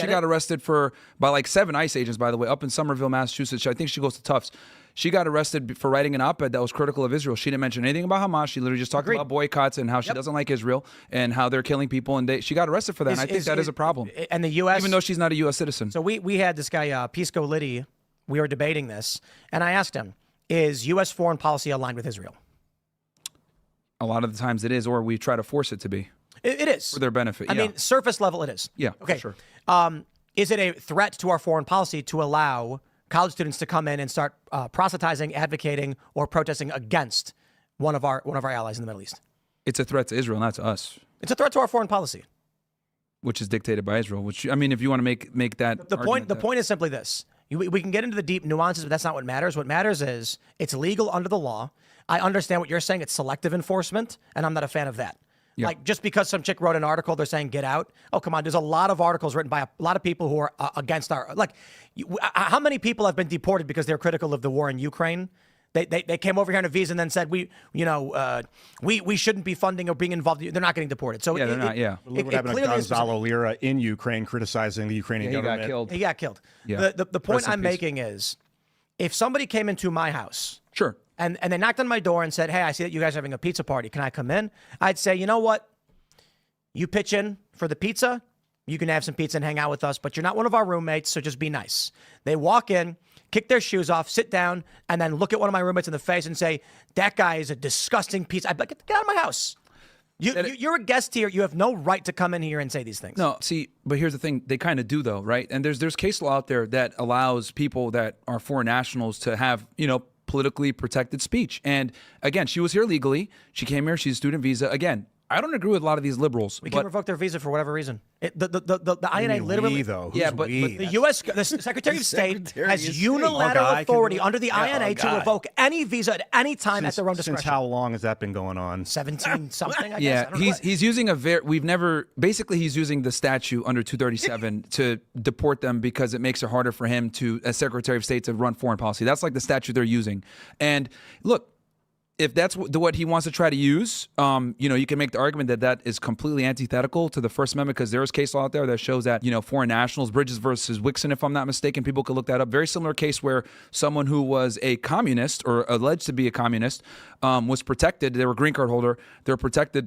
She got arrested by like 7 ICE agents, by the way, up in Somerville, Massachusetts. I think she goes to Tufts. She got arrested for writing an op-ed that was critical of Israel. She didn't mention anything about Hamas. She literally just talked about boycotts and how she doesn't like Israel and how they're killing people. And she got arrested for that. And I think that is a problem. And the U.S. Even though she's not a U.S. citizen. So we had this guy, Pisco Liddy. We were debating this. And I asked him, is U.S. foreign policy aligned with Israel? A lot of the times it is, or we try to force it to be. It is. For their benefit, I mean, surface level it is. Yeah, okay. For sure. Is it a threat to our foreign policy to allow college students to come in and start proselytizing, advocating, or protesting against one of our allies in the Middle East? It's a threat to Israel, not to us. It's a threat to our foreign policy. Which is dictated by Israel. Which, I mean, if you want to make that the point is simply this. We can get into the deep nuances, but that's not what matters. What matters is it's legal under the law. I understand what you're saying. It's selective enforcement, and I'm not a fan of that. Yeah. Like, just because some chick wrote an article, they're saying, get out. Oh, come on. There's a lot of articles written by a lot of people who are against our... Like, how many people have been deported because they're critical of the war in Ukraine? They came over here on a visa and then said, we shouldn't be funding or being involved. They're not getting deported. So they're not. Look what happened to Gonzalo Lira in Ukraine criticizing the Ukrainian government. He got killed. Yeah. The point I'm making is, if somebody came into my house... Sure. And they knocked on my door and said, hey, I see that you guys are having a pizza party. Can I come in? I'd say, you know what? You pitch in for the pizza. You can have some pizza and hang out with us, but you're not one of our roommates, so just be nice. They walk in, kick their shoes off, sit down, and then look at one of my roommates in the face and say, that guy is a disgusting piece. I'd be like, get out of my house. You're a guest here. You have no right to come in here and say these things. No, see, but here's the thing. They kind of do, though, right? And there's case law out there that allows people that are foreign nationals to have, politically protected speech. And again, she was here legally. She came here. She's a student visa. Again, I don't agree with a lot of these liberals. We can revoke their visa for whatever reason. The INA literally... though? But the U.S. the Secretary of State has unilateral authority under the INA to revoke any visa at any time at their own discretion. Since how long has that been going on? 17-something, I guess. Yeah, he's using he's using the statute under 237 to deport them because it makes it harder for him as Secretary of State to run foreign policy. That's like the statute they're using. And look, if that's what he wants to try to use, you can make the argument that is completely antithetical to the First Amendment, because there is case law out there that shows that, foreign nationals, Bridges versus Wixon, if I'm not mistaken, people could look that up. Very similar case where someone who was a communist or alleged to be a communist was protected. They were a green card holder. They were protected